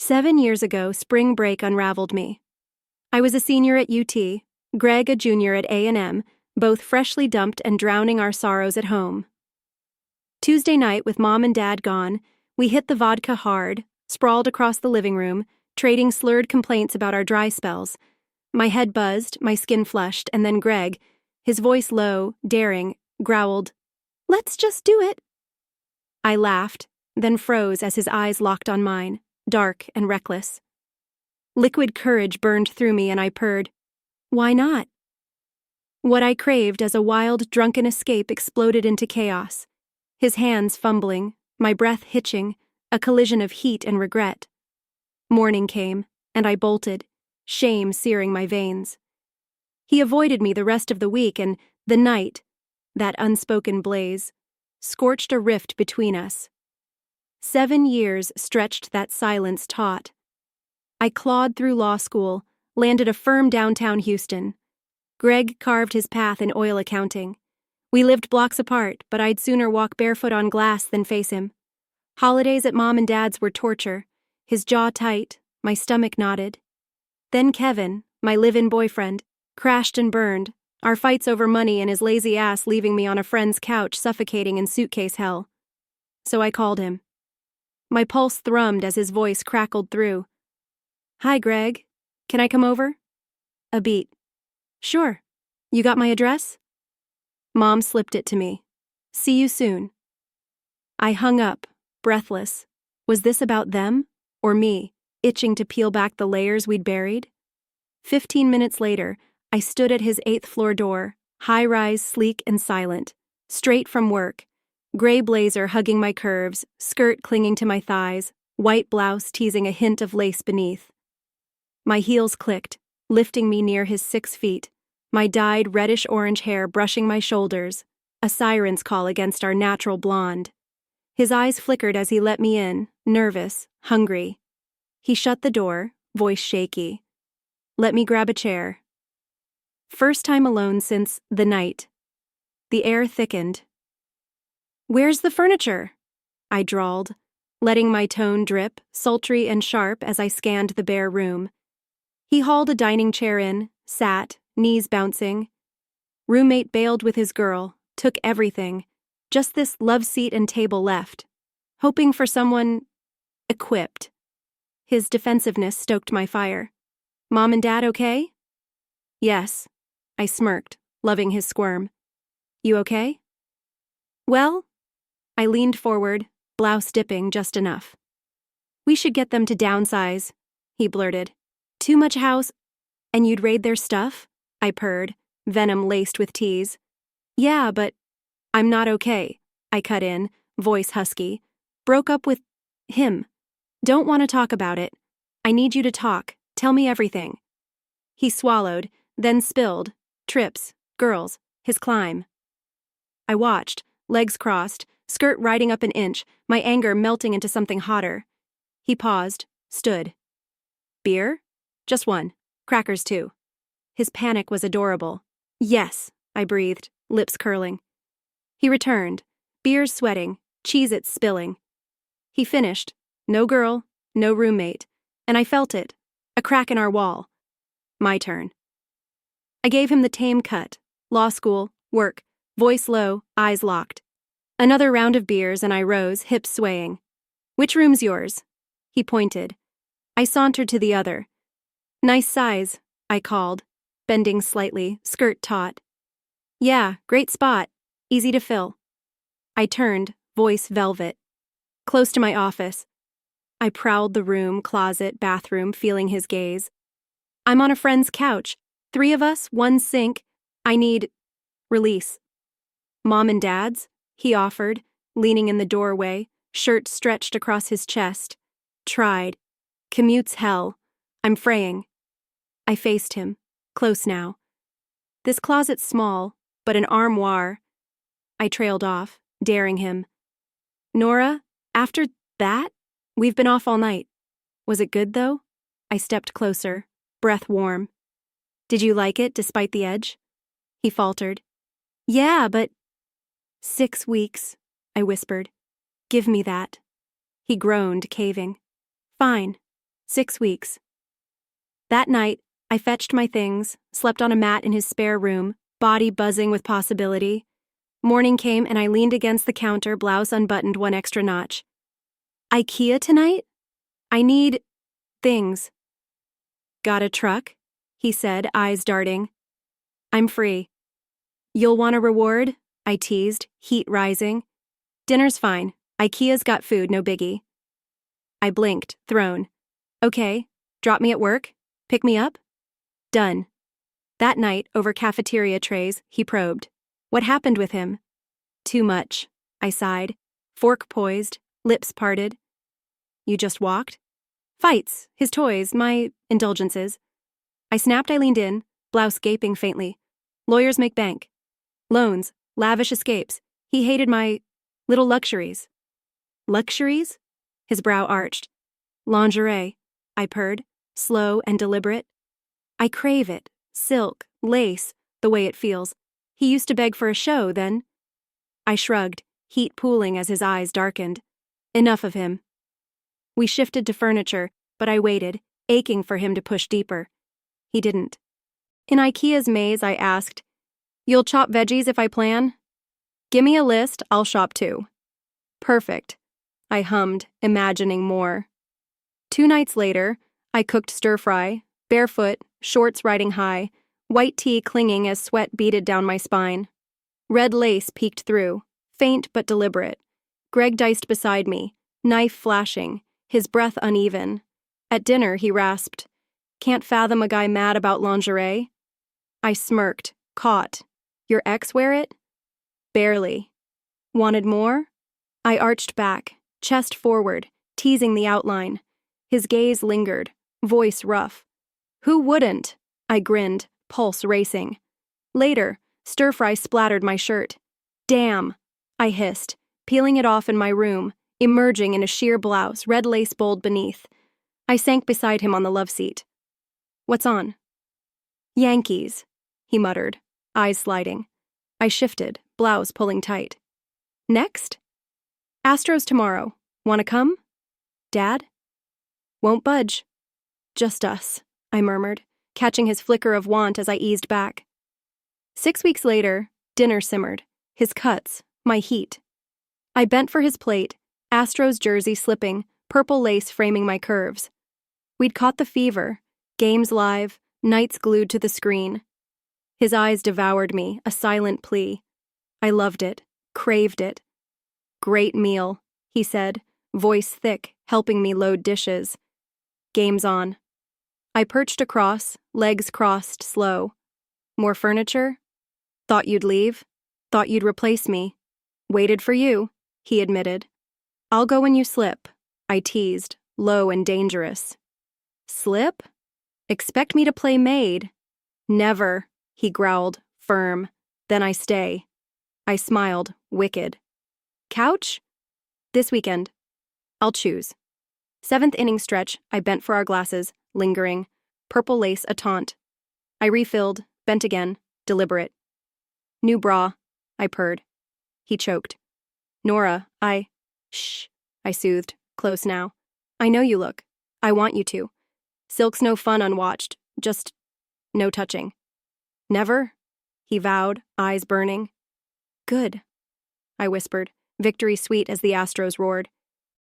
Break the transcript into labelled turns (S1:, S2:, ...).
S1: 7 years ago, spring break unraveled me. I was a senior at UT, Greg a junior at A&M, both freshly dumped and drowning our sorrows at home. Tuesday night, with Mom and Dad gone, we hit the vodka hard, sprawled across the living room, trading slurred complaints about our dry spells. My head buzzed, my skin flushed, and then Greg, his voice low, daring, growled, "Let's just do it." I laughed, then froze as his eyes locked on mine, dark and reckless. Liquid courage burned through me and I purred, "Why not?" What I craved as a wild, drunken escape exploded into chaos. His hands fumbling, my breath hitching, a collision of heat and regret. Morning came, and I bolted, shame searing my veins. He avoided me the rest of the week, and the night, that unspoken blaze, scorched a rift between us. 7 years stretched that silence taut. I clawed through law school, landed a firm downtown Houston. Greg carved his path in oil accounting. We lived blocks apart, but I'd sooner walk barefoot on glass than face him. Holidays at Mom and Dad's were torture, his jaw tight, my stomach knotted. Then Kevin, my live-in boyfriend, crashed and burned, our fights over money and his lazy ass leaving me on a friend's couch suffocating in suitcase hell. So I called him. My pulse thrummed as his voice crackled through. "Hi, Greg. Can I come over?" A beat. "Sure. You got my address?" Mom slipped it to me. "See you soon." I hung up, breathless. Was this about them, or me, itching to peel back the layers we'd buried? 15 minutes later, I stood at his 8th-floor door, high-rise, sleek and silent, straight from work, gray blazer hugging my curves, skirt clinging to my thighs, white blouse teasing a hint of lace beneath. My heels clicked, lifting me near his 6 feet, my dyed reddish-orange hair brushing my shoulders, a siren's call against our natural blonde. His eyes flickered as he let me in, nervous, hungry. He shut the door, voice shaky. "Let me grab a chair." First time alone since the night. The air thickened. "Where's the furniture?" I drawled, letting my tone drip, sultry and sharp as I scanned the bare room. He hauled a dining chair in, sat, knees bouncing. Roommate bailed with his girl, took everything, just this love seat and table left, hoping for someone equipped. His defensiveness stoked my fire. "Mom and Dad okay?" "Yes," I smirked, loving his squirm. "You okay?" "Well," I leaned forward, blouse dipping just enough. "We should get them to downsize," he blurted. "Too much house—" "And you'd raid their stuff?" I purred, venom laced with tease. "Yeah, but—" "I'm not okay," I cut in, voice husky. "Broke up with him. Don't want to talk about it. I need you to talk. Tell me everything." He swallowed, then spilled. Trips, girls, his climb. I watched, legs crossed, skirt riding up an inch, my anger melting into something hotter. He paused, stood. "Beer?" "Just one. Crackers too." His panic was adorable. "Yes," I breathed, lips curling. He returned, beers sweating, Cheez-Its spilling. He finished, no girl, no roommate, and I felt it, a crack in our wall. My turn. I gave him the tame cut, law school, work, voice low, eyes locked. Another round of beers and I rose, hips swaying. "Which room's yours?" He pointed. I sauntered to the other. "Nice size," I called, bending slightly, skirt taut. "Yeah, great spot. Easy to fill." I turned, voice velvet. "Close to my office." I prowled the room, closet, bathroom, feeling his gaze. "I'm on a friend's couch. 3 of us, 1 sink. I need—" Release. "Mom and Dad's?" he offered, leaning in the doorway, shirt stretched across his chest. Tried. Commute's hell. I'm fraying. I faced him. Close now. "This closet's small, but an armoire." I trailed off, daring him. "Nora, after that? We've been off all night. Was it good, though?" I stepped closer, breath warm. "Did you like it, despite the edge?" He faltered. "Yeah, but—" "6 weeks," I whispered. "Give me that." He groaned, caving. "Fine. 6 weeks. That night, I fetched my things, slept on a mat in his spare room, body buzzing with possibility. Morning came and I leaned against the counter, blouse unbuttoned one extra notch. IKEA tonight? I need things. Got a truck? He said, eyes darting. I'm free. You'll want a reward? I teased, heat rising. Dinner's fine. IKEA's got food, no biggie. I blinked, thrown. Okay, drop me at work? Pick me up? Done. That night, over cafeteria trays, he probed. What happened with him? Too much, I sighed, fork poised, lips parted. You just walked? Fights, his toys, my indulgences. I snapped. I leaned in, blouse gaping faintly. Lawyers make bank. Loans, lavish escapes. He hated my little luxuries. Luxuries? His brow arched. Lingerie, I purred, slow and deliberate. I crave it, silk, lace, the way it feels. He used to beg for a show, then. I shrugged, heat pooling as his eyes darkened. Enough of him. We shifted to furniture, but I waited, aching for him to push deeper. He didn't. In IKEA's maze, I asked, You'll chop veggies if I plan? Gimme a list, I'll shop too. Perfect. I hummed, imagining more. 2 nights later, I cooked stir-fry, barefoot, shorts riding high, white tea clinging as sweat beaded down my spine. Red lace peeked through, faint but deliberate. Greg diced beside me, knife flashing, his breath uneven. At dinner, he rasped, Can't fathom a guy mad about lingerie? I smirked, caught. Your ex wear it? Barely. Wanted more? I arched back, chest forward, teasing the outline. His gaze lingered, voice rough. Who wouldn't? I grinned, pulse racing. Later, stir-fry splattered my shirt. Damn, I hissed, peeling it off in my room, emerging in a sheer blouse, red lace bowled beneath. I sank beside him on the love seat. What's on? Yankees, he muttered, eyes sliding. I shifted, blouse pulling tight. Next? Astros tomorrow. Wanna come? Dad? Won't budge. Just us, I murmured, catching his flicker of want as I eased back. 6 weeks later, dinner simmered, his cuts, my heat. I bent for his plate, Astros jersey slipping, purple lace framing my curves. We'd caught the fever, games live, nights glued to the screen. His eyes devoured me, a silent plea. I loved it, craved it. Great meal, he said, voice thick, helping me load dishes. Game's on. I perched across, legs crossed, slow. More furniture? Thought you'd leave? Thought you'd replace me. Waited for you, he admitted. I'll go when you slip, I teased, low and dangerous. Slip? Expect me to play maid? Never, he growled, firm. Then I stay. I smiled, wicked. Couch? This weekend. I'll choose. 7th inning stretch, I bent for our glasses, lingering. Purple lace a taunt. I refilled, bent again, deliberate. New bra, I purred. He choked. Nora, Shh, I soothed, close now. I know you look. I want you to. Silk's no fun unwatched, just no touching. Never? He vowed, eyes burning. Good, I whispered, victory sweet as the Astros roared.